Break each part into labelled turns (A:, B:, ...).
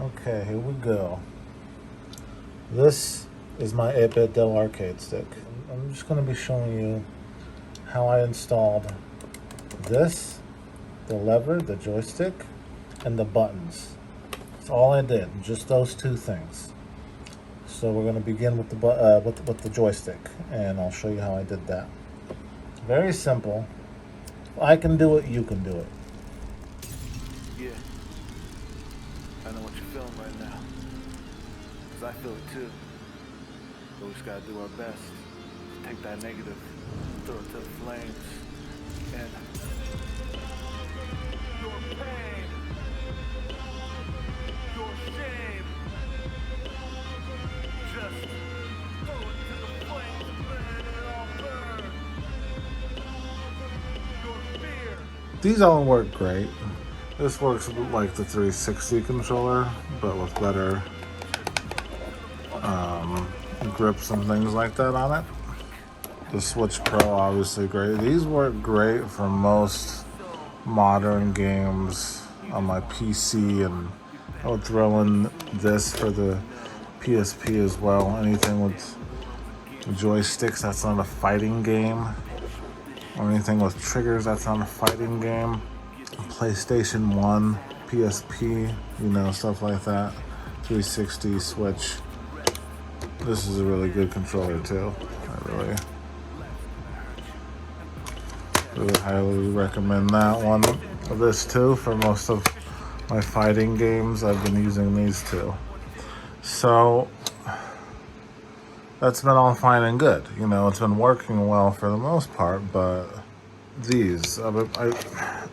A: Okay, here we go. This is my 8BitDo arcade stick. I'm just going to be showing you how I installed this, the lever, the joystick, and the buttons. That's all I did, just those two things. So we're going to begin with the joystick, and I'll show you how I did that. Very simple. If I can do it, you can do it.
B: Yeah, I know what you're feeling right now, because I feel it too. But we just gotta do our best. Take that negative, throw it to the flames, and your pain, your shame, just throw it to the flames and let it all burn. Your fear.
A: These all work great. This works like the 360 controller, but with better grips and things like that on it. The Switch Pro, obviously great. These work great for most modern games on my PC, and I would throw in this for the PSP as well. Anything with joysticks that's not a fighting game, or anything with triggers that's not a fighting game. PlayStation 1, PSP, you know, stuff like that. 360, Switch. This is a really good controller too. I really highly recommend that one. This too, for most of my fighting games, I've been using these two. So that's been all fine and good. You know, it's been working well for the most part, but these, I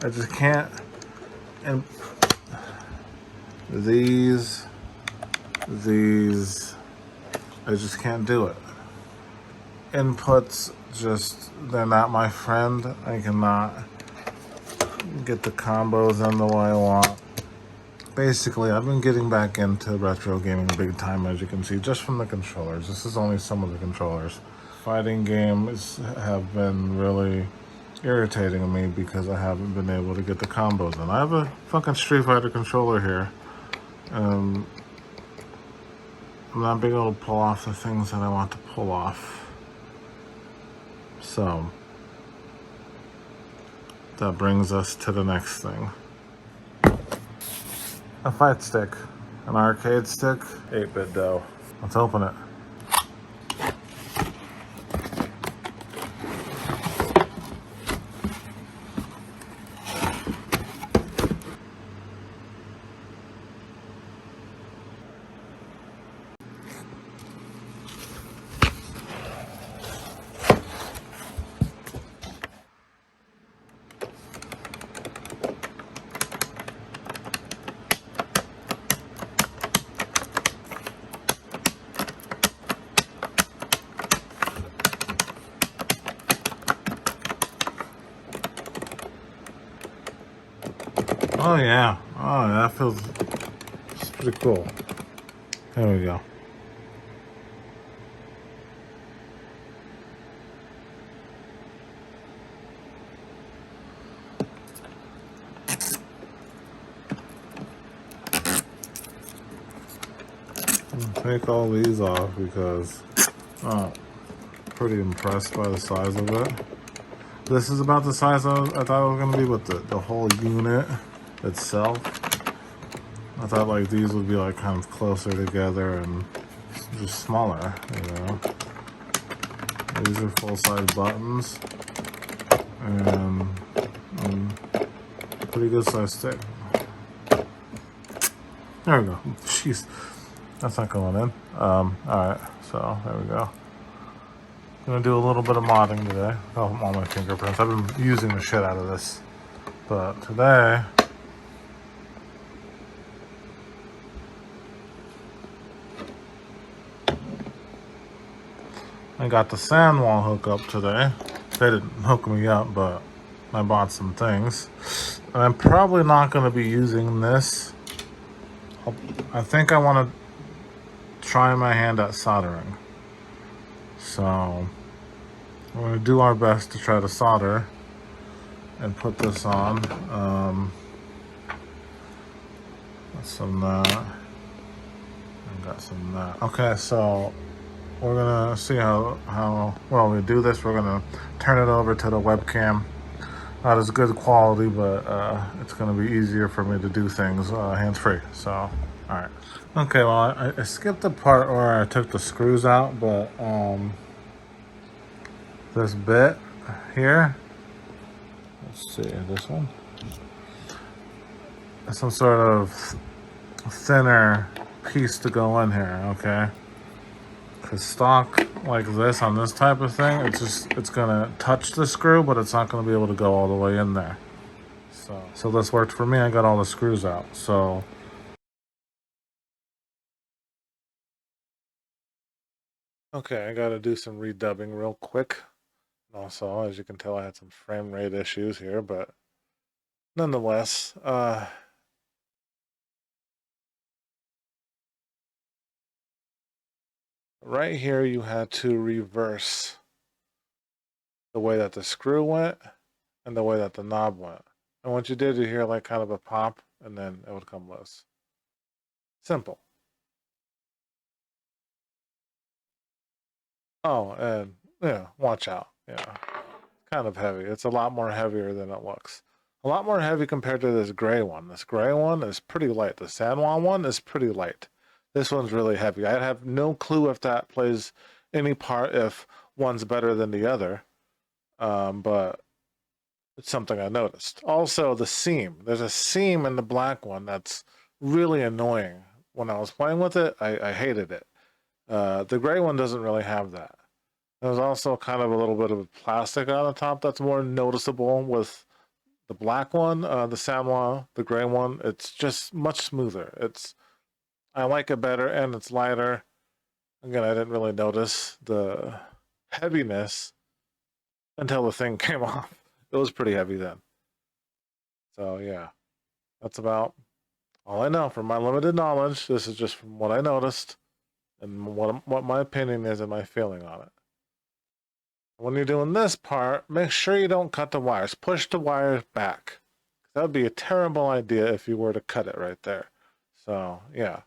A: just can't, and these, I just can't do it. Inputs, just, they're not my friend. I cannot get the combos in the way I want. Basically, I've been getting back into retro gaming big time, as you can see, just from the controllers. This is only some of the controllers. Fighting games have been really irritating me because I haven't been able to get the combos in. I have a fucking Street Fighter controller here. I'm not being able to pull off the things that I want to pull off. So that brings us to the next thing. A fight stick, an arcade stick, 8BitDo. Let's open it. Oh yeah, oh that feels pretty cool. There we go. Take all these off because I'm pretty impressed by the size of it. This is about the size I thought it was going to be with the whole unit itself. I thought like these would be like kind of closer together and just smaller, you know. These are full-size buttons and pretty good size stick. There we go. Jeez, that's not going in. Alright, so there we go. I'm gonna do a little bit of modding today. Oh, all my fingerprints. I've been using the shit out of this, but today I got the Sanwa hookup today. They didn't hook me up, but I bought some things. And I'm probably not going to be using this. I think I want to try my hand at soldering. So we're going to do our best to try to solder and put this on. Some Got some okay, so we're gonna see how well we do this. We're gonna turn it over to the webcam. Not as good quality, but it's gonna be easier for me to do things hands-free. So, all right. Okay, well, I skipped the part where I took the screws out, but this bit here, let's see, this one, some sort of thinner piece to go in here, okay? Because stock like this on this type of thing, it's gonna touch the screw, but it's not gonna be able to go all the way in there. So this worked for me. I got all the screws out. So okay, I gotta do some redubbing real quick. Also, as you can tell, I had some frame rate issues here, but nonetheless, right here you had to reverse the way that the screw went and the way that the knob went. And what you did, you hear like kind of a pop, and then it would come loose. Simple. Oh, and yeah, watch out. Yeah, kind of heavy. It's a lot more heavier than it looks. A lot more heavy compared to this gray one. This gray one is pretty light. The Sanwa one is pretty light. This one's really heavy. I have no clue if that plays any part, if one's better than the other. But it's something I noticed. Also, the seam. There's a seam in the black one that's really annoying. When I was playing with it, I hated it. The gray one doesn't really have that. There's also kind of a little bit of plastic on the top that's more noticeable with the black one, the Sanwa, the gray one. It's just much smoother. I like it better, and it's lighter. Again, I didn't really notice the heaviness until the thing came off. It was pretty heavy then. So yeah, that's about all I know from my limited knowledge. This is just from what I noticed and what my opinion is and my feeling on it. When you're doing this part, make sure you don't cut the wires. Push the wires back. That would be a terrible idea if you were to cut it right there. So yeah.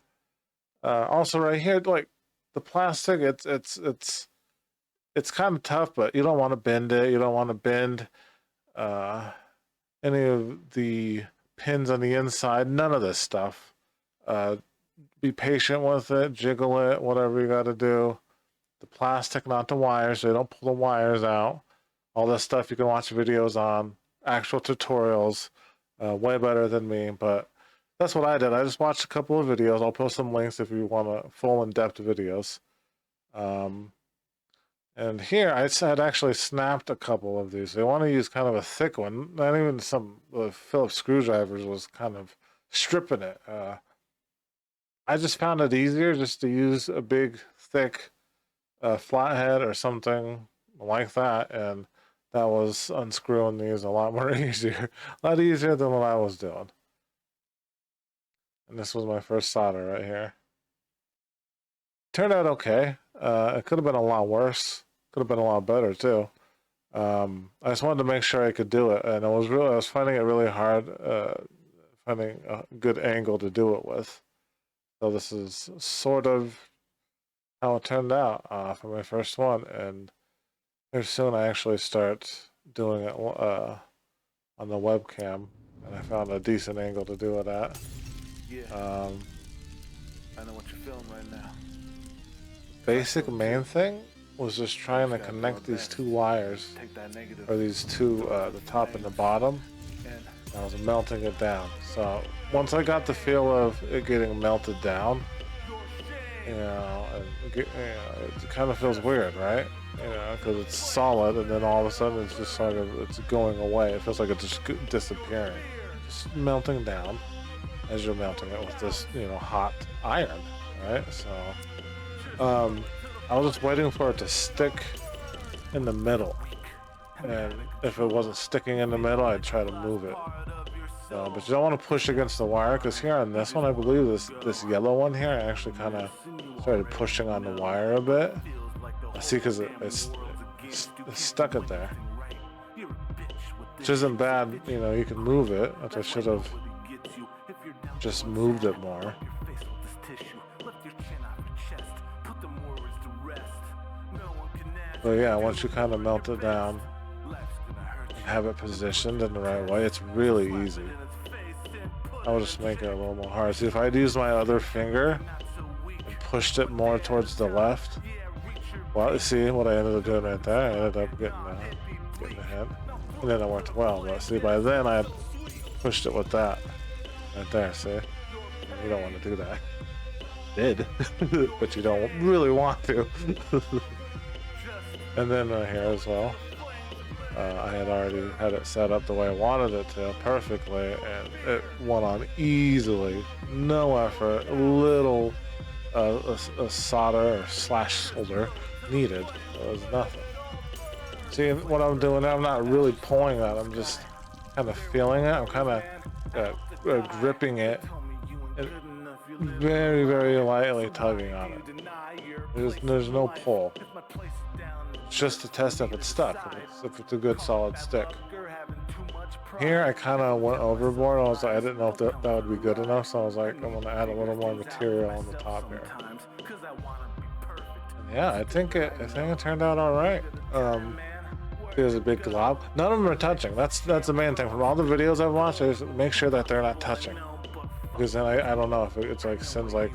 A: Also right here, like the plastic, it's kind of tough, but you don't want to bend it. You don't want to bend any of the pins on the inside. None of this stuff. Be patient with it. Jiggle it. Whatever you got to do. The plastic, not the wires. So you don't pull the wires out. All this stuff you can watch videos on. Actual tutorials. Way better than me, but that's what I did. I just watched a couple of videos. I'll post some links if you want full in-depth videos. And here I had actually snapped a couple of these. They want to use kind of a thick one. Not even some Phillips screwdrivers was kind of stripping it. I just found it easier just to use a big, thick flathead or something like that, and that was unscrewing these a lot more easier. A lot easier than what I was doing. And this was my first solder right here. Turned out okay. It could have been a lot worse. Could have been a lot better too. I just wanted to make sure I could do it, and I was finding it really hard, finding a good angle to do it with. So this is sort of how it turned out for my first one, and very soon I actually start doing it on the webcam, and I found a decent angle to do it at.
B: Yeah. I know what you're feeling right now.
A: Basic main thing was just trying to connect these two wires, or these two, the top and the bottom. I was melting it down. So once I got the feel of it getting melted down, it kind of feels weird, right? Because it's solid, and then all of a sudden it's just sort of it's going away. It feels like it's just disappearing, just melting down as you're melting it with this, hot iron, right? So I was just waiting for it to stick in the middle, and if it wasn't sticking in the middle, I'd try to move it. But you don't want to push against the wire, because here on this one, I believe this yellow one here, I actually kind of started pushing on the wire a bit. I see, because it's stuck it there, which isn't bad. You can move it, which I should have just moved it more. But yeah, once you kind of melt it down and have it positioned in the right way, it's really easy. I'll just make it a little more hard. See, if I'd used my other finger and pushed it more towards the left, well, see what I ended up doing right there? I ended up getting ahead. And then it worked well. But see, by then I had pushed it with that right there, see? You don't want to do that. Did, but you don't really want to. And then right here as well, I had already had it set up the way I wanted it to perfectly, and it went on easily, no effort, little a solder or slash solder needed. It was nothing. See, what I'm doing now, I'm not really pulling that, I'm just kind of feeling it. I'm kind of gripping it and very, very lightly tugging on it. There's no pull. It's just to test if it's stuck, if it's a good solid stick. Here I kind of went overboard. I was like, I didn't know if that would be good enough, so I was like, I'm gonna add a little more material on the top here. And yeah, I think it turned out all right. There's a big glob. None of them are touching. That's the main thing. From all the videos I've watched, I just make sure that they're not touching, because then I don't know if it's like sends like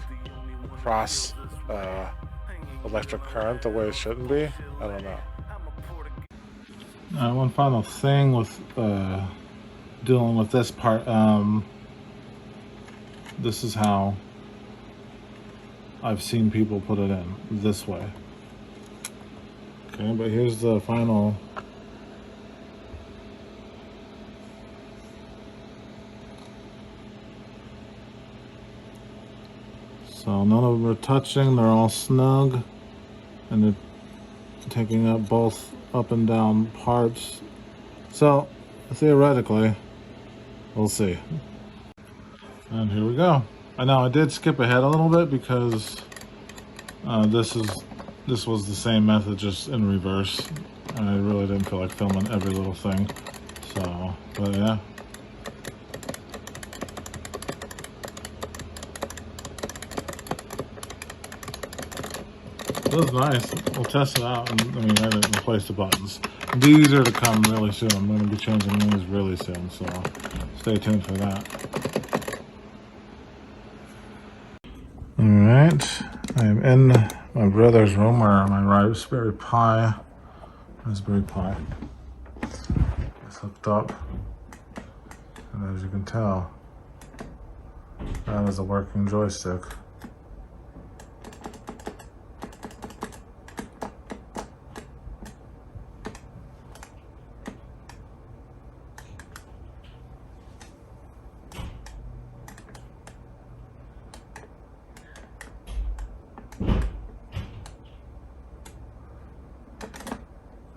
A: cross electric current the way it shouldn't be. I don't know. One final thing with dealing with this part. This is how I've seen people put it in, this way. Okay, but here's the final. So none of them are touching, they're all snug, and they're taking up both up and down parts. So theoretically, we'll see. And here we go. I know I did skip ahead a little bit because this was the same method, just in reverse. And I really didn't feel like filming every little thing. So, but yeah. It was nice. We'll test it out. I mean, I didn't replace the buttons. These are to come really soon. I'm going to be changing these really soon, so stay tuned for that. Alright, I'm in my brother's room, or my Raspberry Pi is hooked up, and as you can tell, that is a working joystick.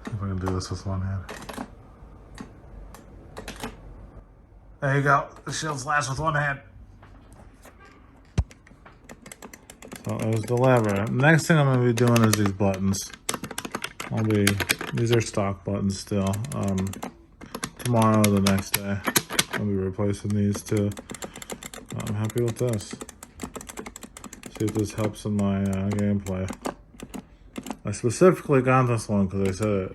A: If I can do this with one hand. There you go. The shield slash with one hand. So there's the lever. Next thing I'm going to be doing is these buttons. These are stock buttons still. Tomorrow or the next day, I'll be replacing these too. I'm happy with this. See if this helps in my gameplay. I specifically got this one because I said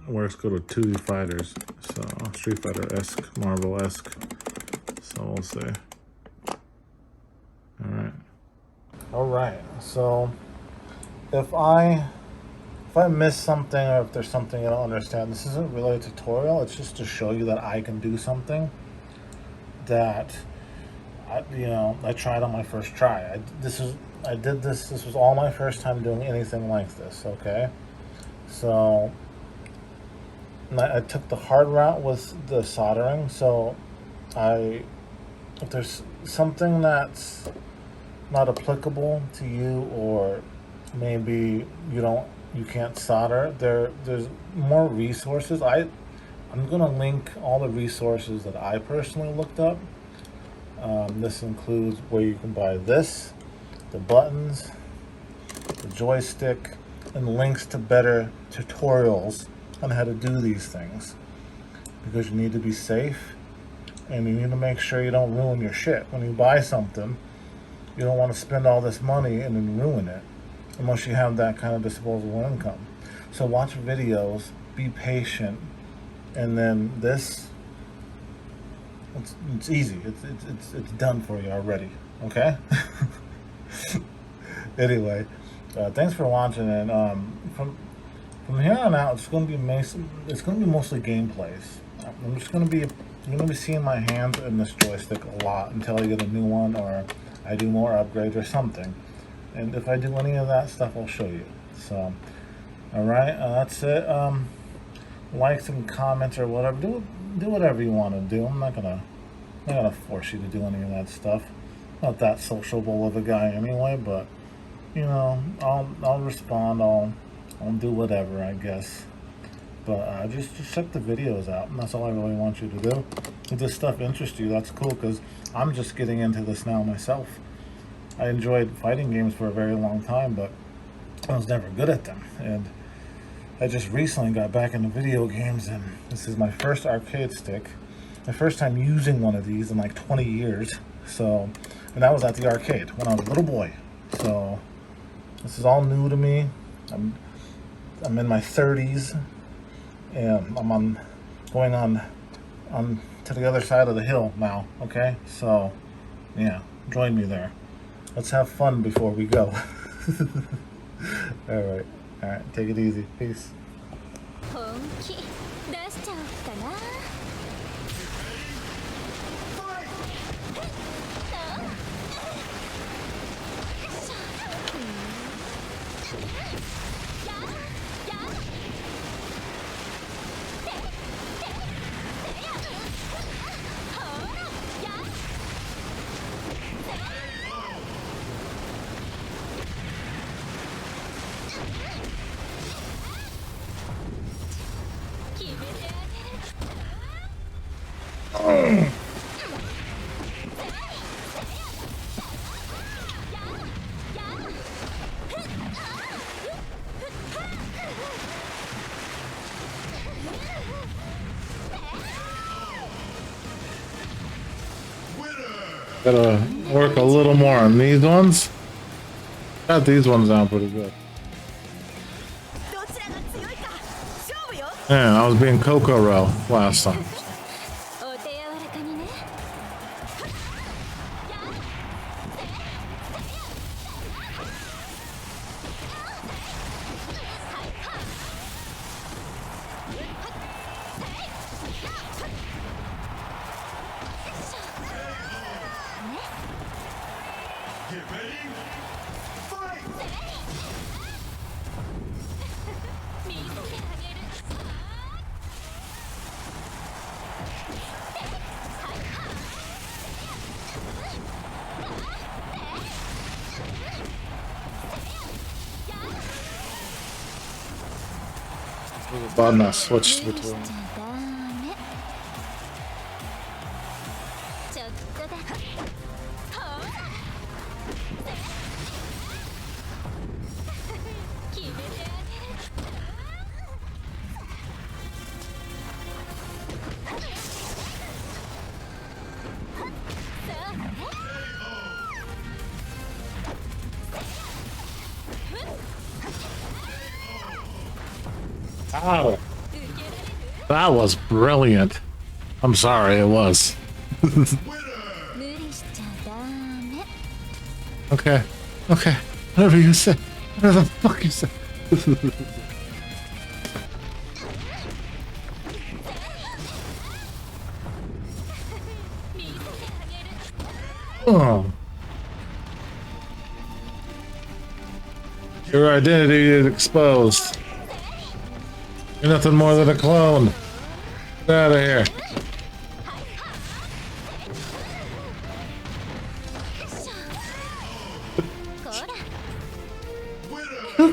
A: it works good with 2D fighters, so Street Fighter-esque, Marvel-esque. So we'll see. All right. So if I miss something, or if there's something you don't understand, this isn't really a tutorial. It's just to show you that I can do something that I tried on my first try. This was all my first time doing anything like this, okay? So I took the hard route with the soldering. So if there's something that's not applicable to you, or maybe you can't solder, there's more resources. I'm gonna link all the resources that I personally looked up. This includes where you can buy this, the buttons, the joystick, and links to better tutorials on how to do these things, because you need to be safe and you need to make sure you don't ruin your shit. When you buy something, you don't want to spend all this money and then ruin it. unless you have that kind of disposable income. So watch videos, be patient, and then this, it's easy. It's done for you already. Okay. Anyway, thanks for watching, and from here on out, it's going to be mostly gameplays. I'm just going to be you're going to be seeing my hands in this joystick a lot until I get a new one or I do more upgrades or something. And if I do any of that stuff, I'll show you. So, all right, that's it. Likes and comments or whatever. Do whatever you want to do. I'm not gonna force you to do any of that stuff. Not that sociable of a guy anyway, but you know, I'll respond. I'll do whatever, I guess. But just check the videos out, and that's all I really want you to do. If this stuff interests you, that's cool, because I'm just getting into this now myself. I enjoyed fighting games for a very long time, but I was never good at them. And I just recently got back into video games, and this is my first arcade stick. My first time using one of these in like 20 years. So, and that was at the arcade when I was a little boy. So, this is all new to me. I'm in my 30s, and I'm going on to the other side of the hill now. Okay, so yeah, join me there. Let's have fun before we go. all right, take it easy. Peace. Gotta work a little more on these ones. Got these ones down pretty good. Man, I was being Kokoro last time. Button I switched between. Ow. That was brilliant. I'm sorry, it was. Okay. Okay. Whatever you say. Whatever the fuck you say. Oh. Your identity is exposed. You're nothing more than a clone. Get out of here.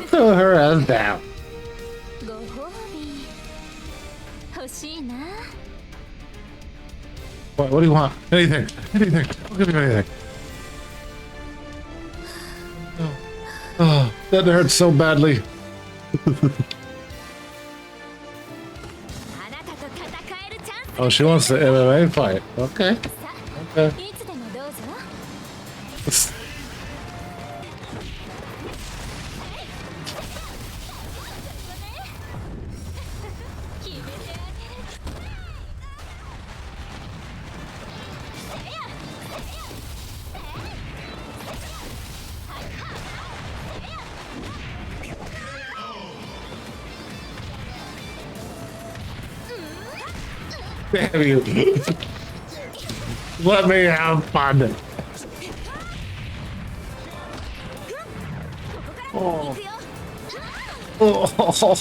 A: Throw her ass down. What do you want? Anything. Anything. I'll give you anything. Oh, that hurts so badly. Oh, she wants the MMA fight. Okay. Okay. Damn you. Let me have fun. Oh. Oh.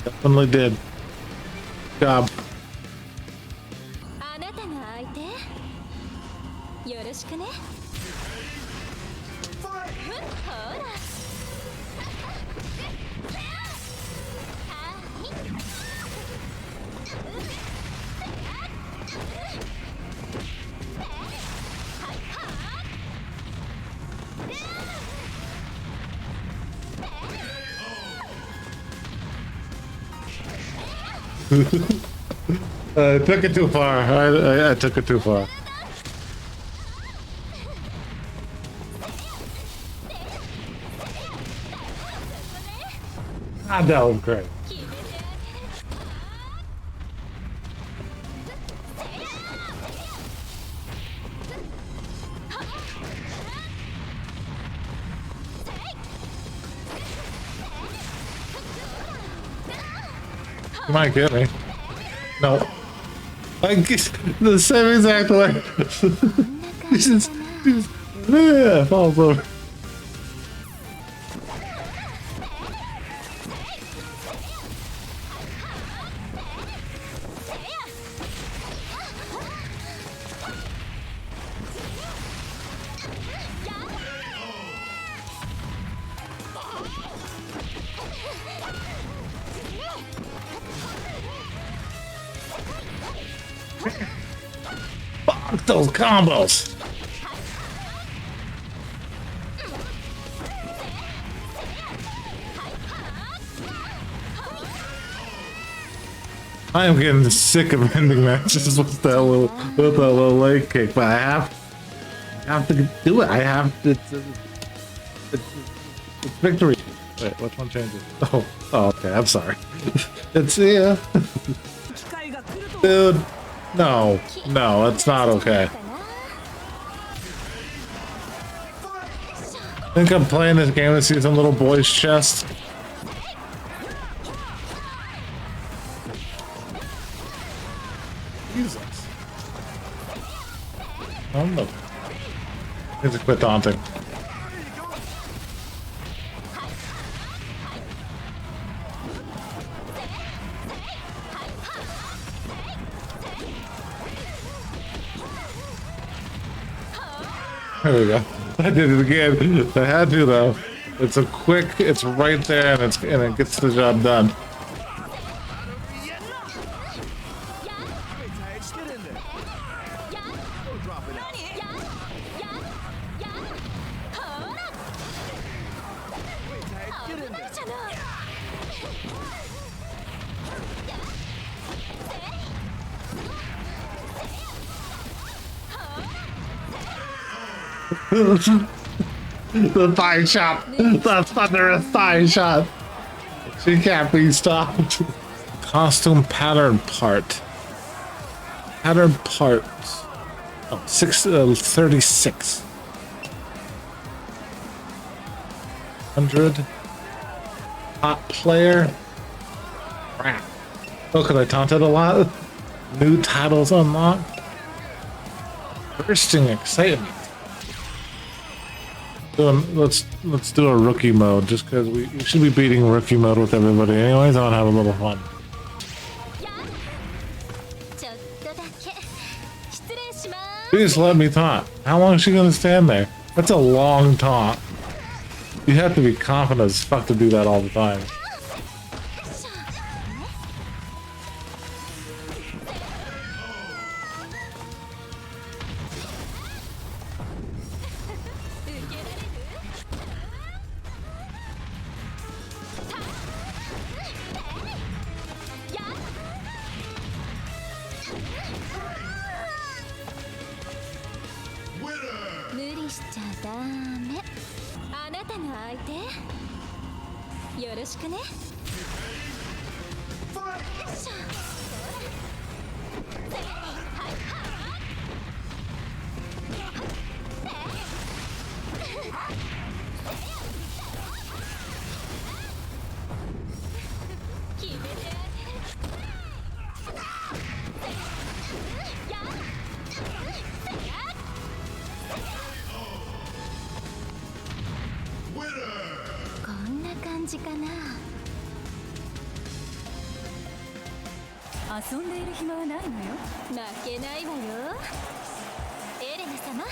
A: Definitely did. Good job. I took it too far. I took it too far. Ah, that was great. You might get me. No. I get the same exact way. Yeah, falls over. Fuck those combos. I am getting sick of ending matches with that little leg kick, but I have to do it. I have to. It's victory. Wait, which one changes? Oh, okay. I'm sorry. It's yeah. Dude, no, it's not okay. I think I'm playing this game to see some little boy's chest. Jesus. Oh no. I need to quit daunting. There we go. I did it again. I had to though. It's a quick. It's right there, and it gets the job done. The thigh shot. The thunderous thigh shot. She can't be stopped. Costume pattern part. Pattern parts. Oh, 36. 100. Hot player. Crap. Oh, because I taunted a lot. New titles unlocked. Bursting excitement. Let's do a rookie mode, just because we should be beating rookie mode with everybody anyways. I want to have a little fun. Please let me taunt. How long is she gonna stand there? That's a long taunt. You have to be confident as fuck to do that all the time.
C: 相手よろしくね。よいしょ。決めてあげる。こんな感じかな。
D: 遊んでいる暇はないのよ。
C: 負けないわよ、エレナ様。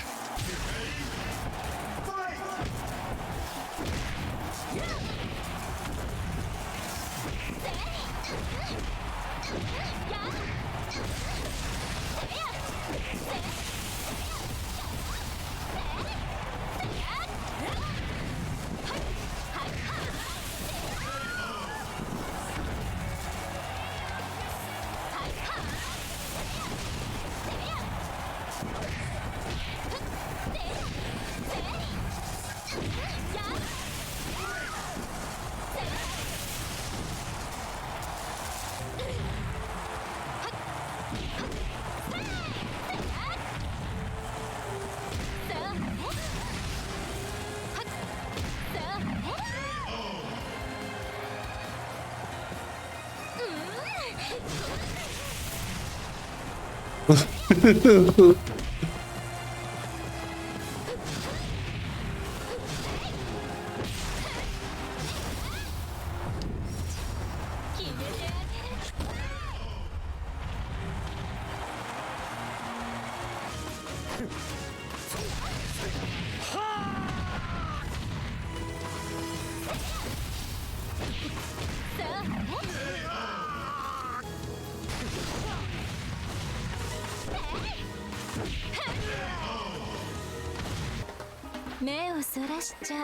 C: 目をそらしちゃ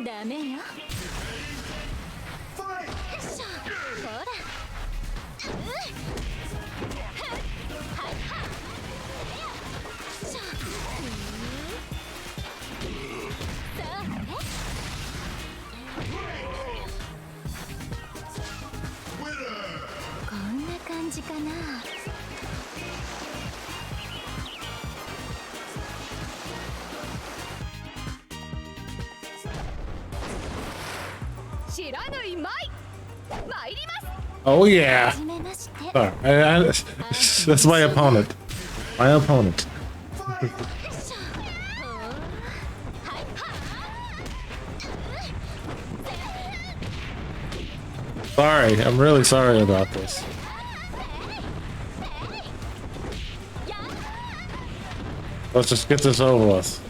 C: ダメよ。よいしょ。ほら。こんな感じかな。知らぬいまい。参ります。
A: Oh yeah.
C: はじめまして。
A: Sorry, that's my opponent. My opponent. Sorry, I'm really sorry about this. Let's just get this over with.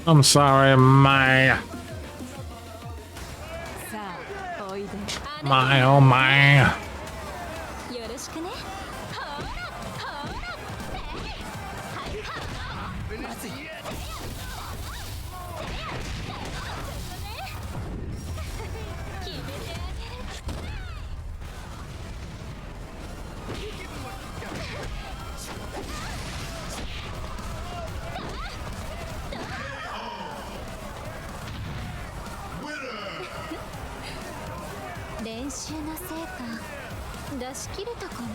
A: I'm sorry, my oh my.
C: よろしくね。練習の成果出し切れたかな。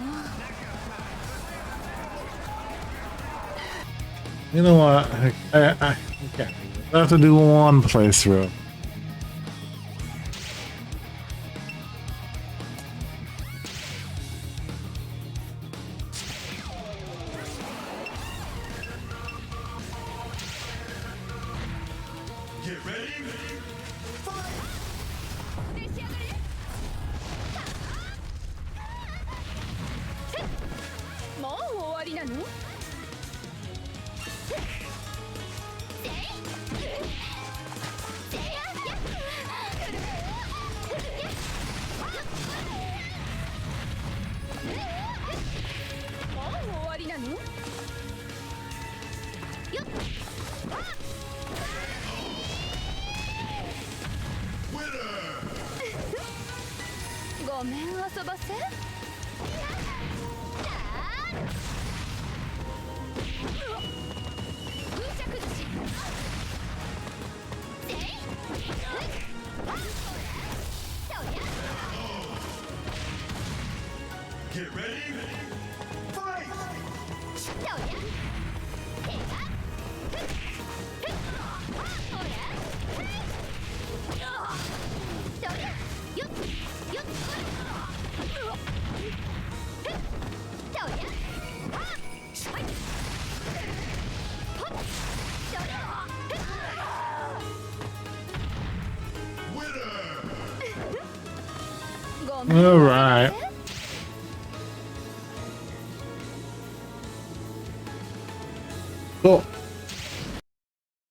A: You know what? I have to do one playthrough.
E: Get ready. Fight.
C: 召し上がれ。ばせ
E: Get ready. Fight.
C: ごめん
A: All right.